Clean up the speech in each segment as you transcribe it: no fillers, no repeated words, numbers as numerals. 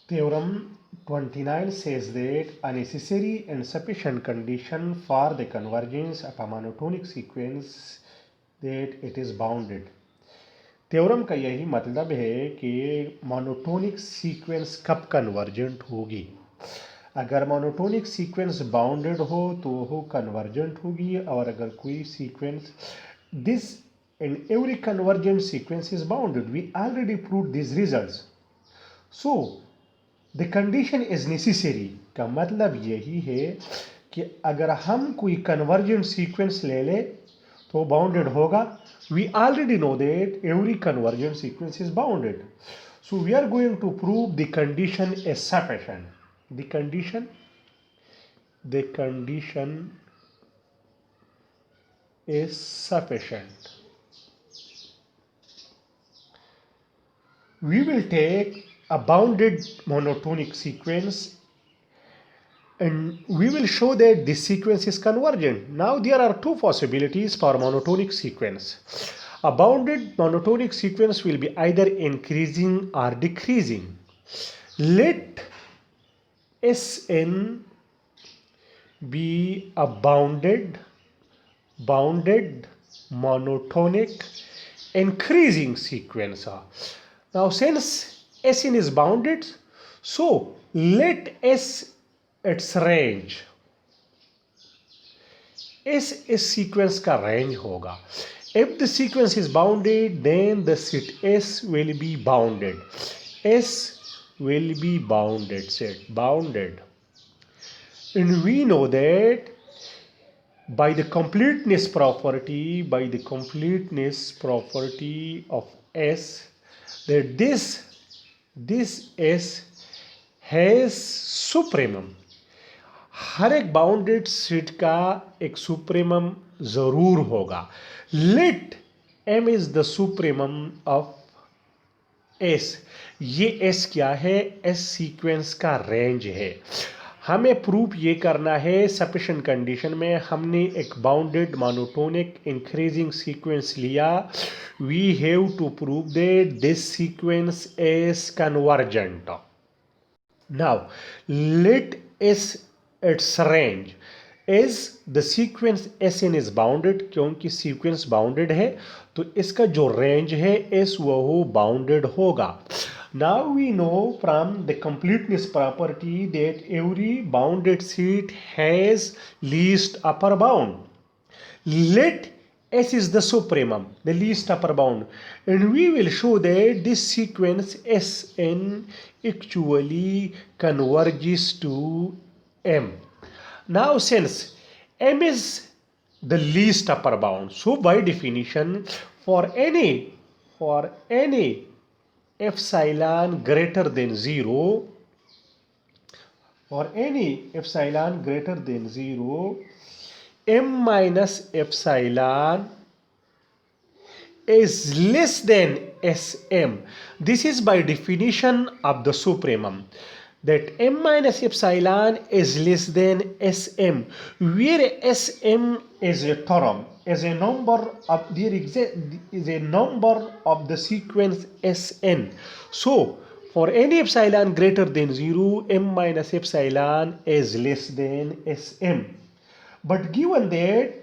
Theorem 29 says that a necessary and sufficient condition for the convergence of a monotonic sequence that it is bounded. Theorem का यही मतलब है कि monotonic sequence कब convergent होगी। अगर मोनोटोनिक सीक्वेंस बाउंडेड हो तो वो कन्वर्जेंट होगी, और अगर कोई sequence this and every convergent sequence is bounded. We already prove this results. So the condition is necessary का मतलब यही है कि अगर हम कोई कन्वर्जेंट सीक्वेंस ले ले तो बाउंडेड होगा। We already know that every convergent sequence is bounded. So we are going to prove the condition is sufficient. The condition is sufficient. We will take a bounded monotonic sequence and we will show that this sequence is convergent. Now there are two possibilities for monotonic sequence. A bounded monotonic sequence will be either increasing or decreasing. Let Sn be a bounded monotonic increasing sequence. Now since Sn is bounded, so let S its range, S इस sequence का range होगा. If the sequence is bounded, then the set S will be bounded. S will be bounded, set bounded. And we know that by the completeness property of S, that this S has supremum. हर एक bounded set का एक supremum जरूर होगा. Let M is the supremum of S. ये S क्या है? S sequence का range है. हमें प्रूफ ये करना है. सफिशिएंट कंडीशन में हमने एक बाउंडेड मोनोटोनिक इंक्रीजिंग सीक्वेंस लिया. We have to prove that this sequence is convergent. Now let S its range is the sequence Sn is bounded. क्योंकि सीक्वेंस बाउंडेड है तो इसका जो रेंज है S वो बाउंडेड होगा. Now we know from the completeness property that every bounded set has least upper bound. Let S is the supremum, the least upper bound, and we will show that this sequence Sn actually converges to M. Now since M is the least upper bound, so by definition for any epsilon greater than 0, M minus epsilon is less than Sm. This is by definition of the supremum, that M minus epsilon is less than Sm, where Sm is a term, is a number of the sequence Sn. So for any epsilon greater than 0, M minus epsilon is less than Sm. But given that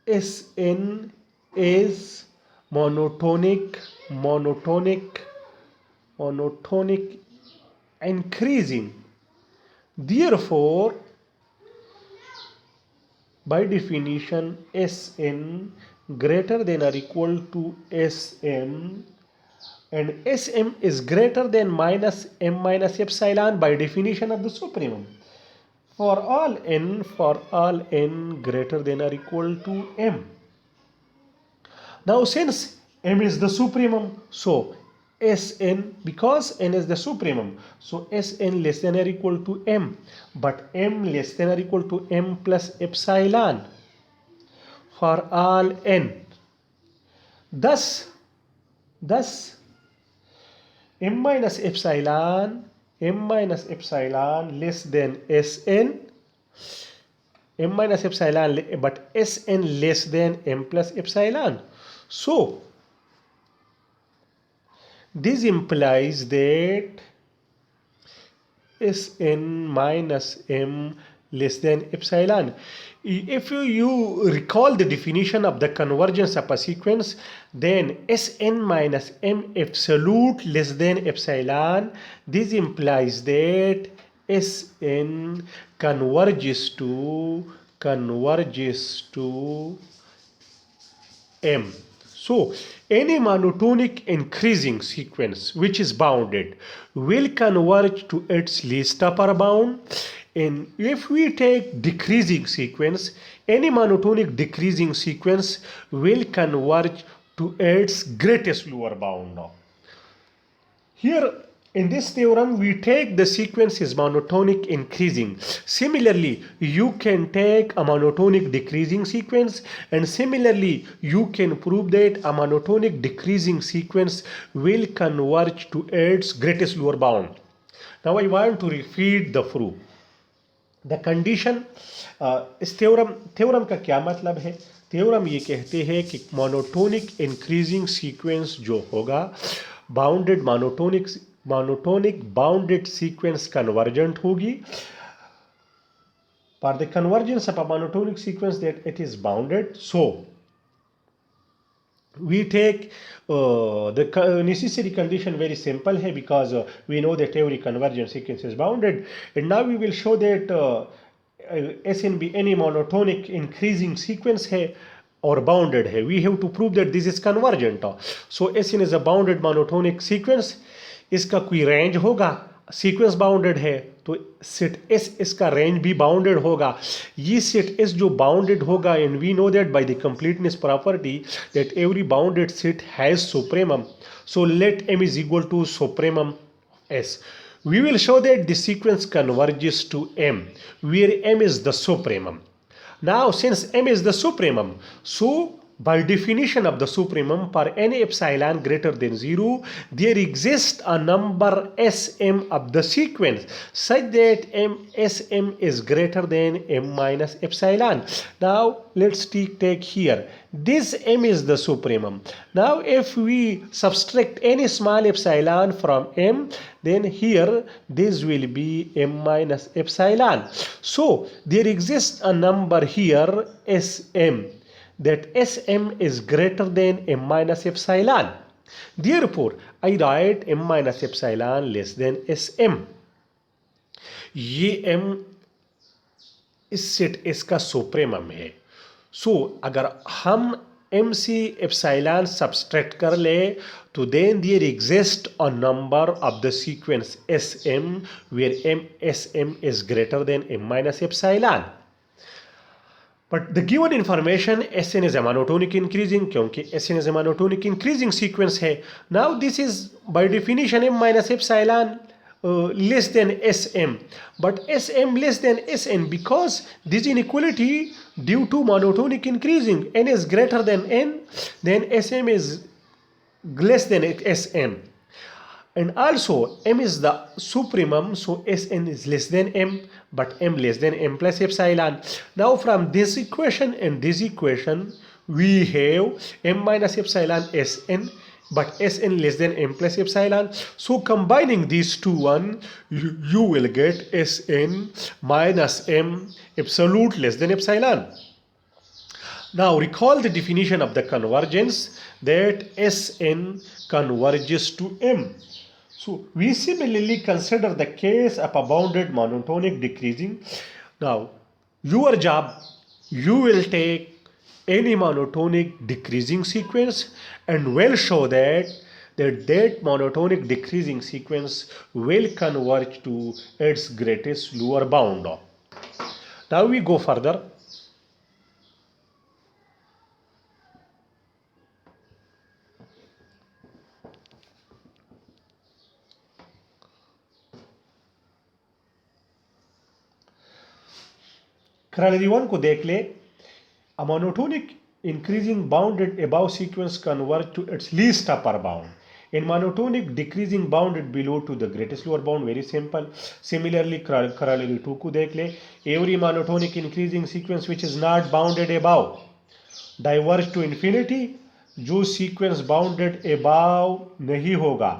Sn is monotonic increasing, therefore by definition Sn greater than or equal to Sm, and Sm is greater than minus M minus epsilon by definition of the supremum for all n greater than or equal to M. Now since M is the supremum, so Sn, because n is the supremum, so Sn less than or equal to M, but M less than or equal to M plus epsilon for all n. Thus M minus epsilon less than Sn, M minus epsilon, but Sn less than M plus epsilon. So this implies that Sn minus m less than epsilon. If you recall the definition of the convergence of a sequence, then Sn minus m absolute less than epsilon, this implies that Sn converges to m. So, any monotonic increasing sequence which is bounded will converge to its least upper bound. And if we take decreasing sequence, any monotonic decreasing sequence will converge to its greatest lower bound. Here in this theorem, we take the sequence is monotonic increasing. Similarly, you can take a monotonic decreasing sequence, and similarly, you can prove that a monotonic decreasing sequence will converge to its greatest lower bound. Now I want to repeat the proof. The condition इस theorem का क्या मतलब है? Theorem ये कहते हैं कि monotonic increasing sequence जो होगा bounded monotonic bounded sequence convergent होगी. For the convergence of a monotonic sequence that it is bounded, so we take the necessary condition very simple here, because we know that every convergent sequence is bounded, and now we will show that Sn be any monotonic increasing sequence है or bounded है. We have to prove that this is convergent. So Sn is a bounded monotonic sequence. इसका कोई range होगा, sequence bounded है तो set S इसका range भी bounded होगा. ये सेट एस जो बाउंडेड होगा, and we know that by the completeness property that every bounded set has supremum. So let m is equal to supremum s. We will show that the sequence converges to m, where m is the supremum. Now since m is the supremum, so by definition of the supremum, for any epsilon greater than 0, there exists a number Sm of the sequence such that Sm is greater than m minus epsilon. Now let's take here. This m is the supremum. Now if we subtract any small epsilon from m, then here this will be m minus epsilon. So there exists a number here Sm, that Sm is greater than m minus epsilon. Therefore, I write m minus epsilon less than Sm. ये m इस set S का supremum है. सो अगर हम m से epsilon subtract कर ले तो then there exist a number of the sequence Sm where Sm is greater than m minus epsilon. But the given information Sn is a monotonic increasing, क्योंकि Sn is a monotonic increasing sequence है. Now this is by definition m minus epsilon less than Sm, but Sm less than Sn because this inequality due to monotonic increasing. N is greater than n, then Sm is less than Sm. And also m is the supremum, so Sn is less than m, but m less than m plus epsilon. Now from this equation and this equation we have m minus epsilon Sn, but Sn less than m plus epsilon. So combining these two you will get Sn minus m absolute less than epsilon. Now recall the definition of the convergence, that Sn converges to m. So we similarly consider the case of a bounded monotonic decreasing. Now your job, you will take any monotonic decreasing sequence and will show that monotonic decreasing sequence will converge to its greatest lower bound. Now we go further. Chronology 1 को देख ले. A monotonic increasing bounded above sequence converge to its least upper bound. In monotonic decreasing bounded below to the greatest lower bound. Very simple. Similarly, chronology 2 को देख ले. Every monotonic increasing sequence which is not bounded above diverge to infinity. जो sequence bounded above नहीं होगा,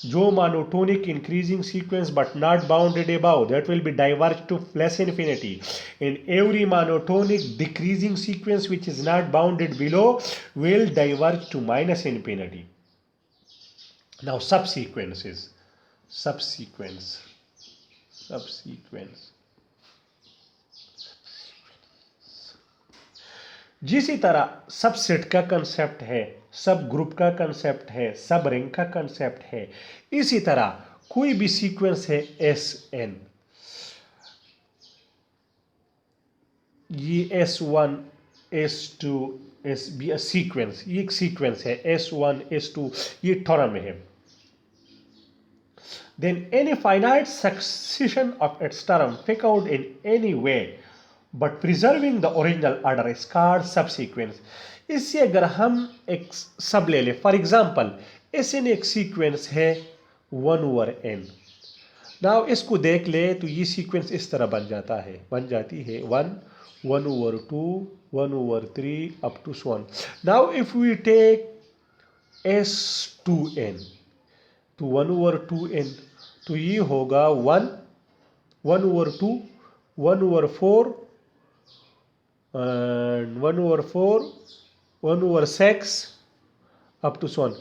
जो monotonic increasing sequence but not bounded above, that will be diverge two plus infinity, and every monotonic decreasing sequence which is not bounded below will diverge to minus infinity. Now subsequences, subsequence, subsequence. जिसी तरह subset का concept है, सब group का concept है, सब ring का concept है, इसी तरह कोई भी सीक्वेंस है एस एन, ये S1 S2 S B sequence, ये एक सीक्वेंस है S1 S2, ये टर्म है. Then any finite succession of its term pick out in any way but preserving the original order is called subsequence. इससे अगर हम एक सब ले लें, फॉर एग्जाम्पल Sn एक सीक्वेंस है 1/n. नाउ इसको देख ले तो ये सीक्वेंस इस तरह बन जाती है 1/2, 1/3 up to so on. Now if we take S2n तो 1/2n, तो ये होगा 1/2, 1/4 and 1/4, 1/6 up to so on.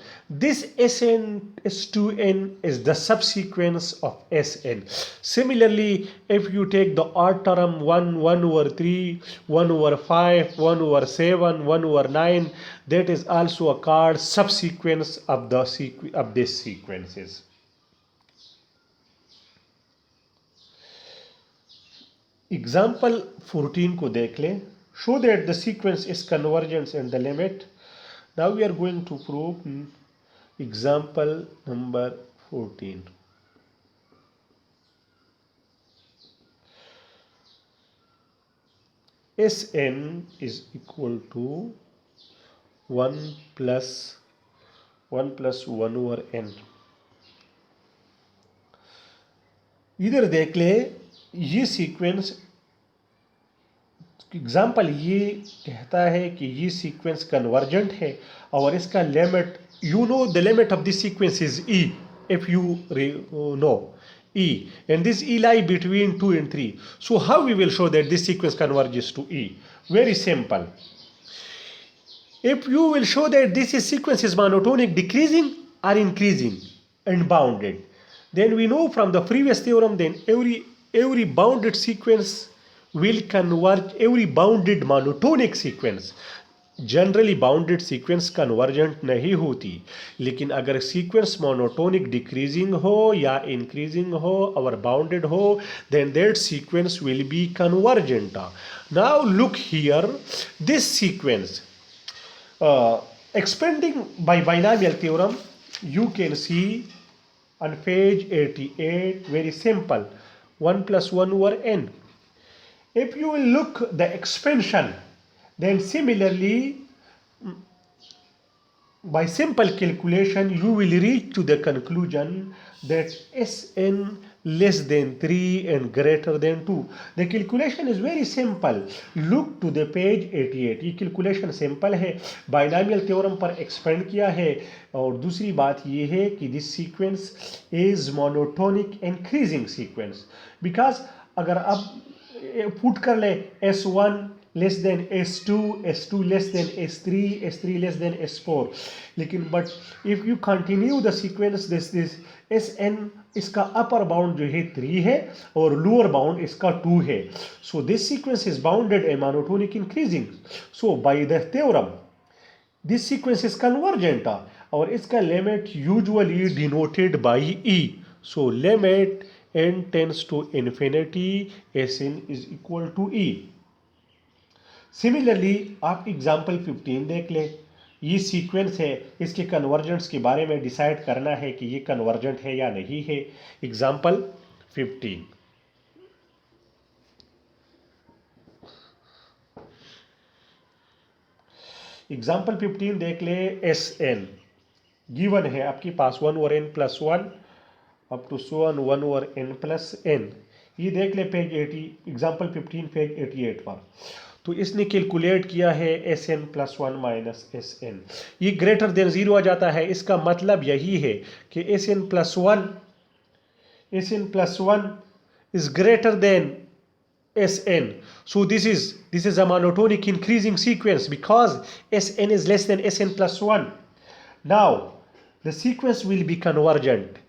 This Sn S2n is the subsequence of Sn. Similarly, if you take the odd term 1/3, 1/5, 1/7, 1/9, that is also called subsequence of these sequences. Example 14 को देख लें. Show that the sequence is convergent in the limit. Now we are going to prove example number 14. Sn is equal to 1 plus 1/n. इधर देख ले, ये sequence example ये कहता है कि ये सीक्वेंस कन्वर्जेंट है और इसका limit, you know the limit of this sequence is E, if you know E, and this E lie between 2 and 3. So how we will show that this sequence converges to E? Very simple. If you will show that this sequence is monotonic decreasing or increasing and bounded, then we know from the previous theorem then every bounded sequence will converge, every bounded monotonic sequence. Generally bounded sequence convergent नहीं होती, लेकिन अगर sequence monotonic decreasing हो या increasing हो और bounded हो, then that sequence will be convergent. Now look here, this sequence expanding by binomial theorem, you can see on page 88, very simple, 1 plus 1/n. If you will look the expansion, then similarly by simple calculation you will reach to the conclusion that Sn less than 3 and greater than 2. The calculation is very simple. Look to the page 88. ये calculation simple है, binomial theorem पर expand किया है. और दूसरी बात ये है कि this sequence is monotonic increasing sequence, because अगर आप पुट कर ले S1 less than S2, S2 less than S3, S3 less than S4, लेकिन but if you continue the sequence, this Sn इसका अपर बाउंड जो है 3 है और लोअर बाउंड इसका 2 है. So this sequence is bounded and monotonic increasing. So by the theorem this sequence is convergent और इसका limit usually denoted by E. So limit n tends to infinity, Sn is equal to E. Similarly आप example 15 देख ले, ये sequence है, इसके convergence के बारे में डिसाइड करना है कि ये कन्वर्जेंट है या नहीं है. एग्जाम्पल 15, एग्जाम्पल 15 देख ले. Sn गिवन है आपके पास 1/n+1 up to so on 1/n+n. ये देख ले पेज 80, एग्जाम्पल 15 पेज 88 पर. तो इसने कैलकुलेट किया है S N plus one minus S N, ये ग्रेटर देन ज़ीरो आ जाता है। इसका मतलब यही है कि S N plus one is greater than Sn. So this is a monotonic increasing sequence because Sn is less than Sn plus 1. Now the sequence will be convergent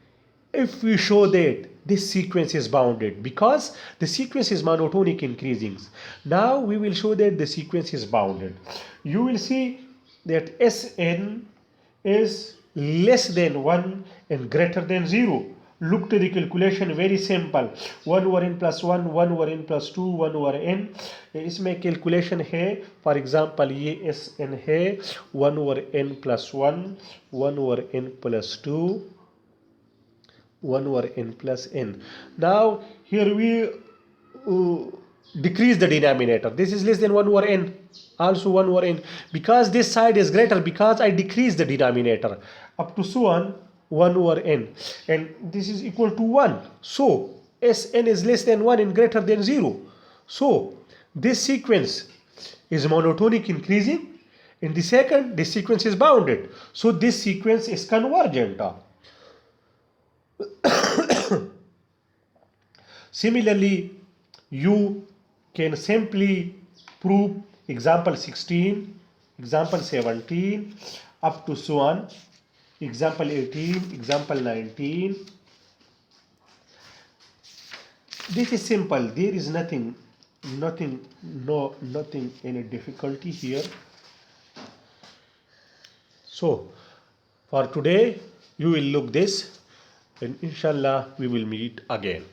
if we show that this sequence is bounded, because the sequence is monotonic increasing. Now we will show that the sequence is bounded. You will see that Sn is less than 1 and greater than 0. Look to the calculation, very simple. 1 over n plus 1, 1 over n plus 2, 1 over n. इसमें calculation है, for example ये S N है 1 over n plus 1, 1 over n plus 2, 1 over n plus n. Now here we decrease the denominator. This is less than 1 over n, also 1 over n, because this side is greater, because I decrease the denominator up to so on 1 over n, and this is equal to 1. So Sn is less than 1 and greater than 0. So this sequence is monotonic increasing. In the second, this sequence is bounded. So this sequence is convergent. Similarly, you can simply prove example 16, example 17, up to so on, example 18, example 19. This is simple. There is nothing any difficulty here. So for today, you will look this, and inshallah we will meet again.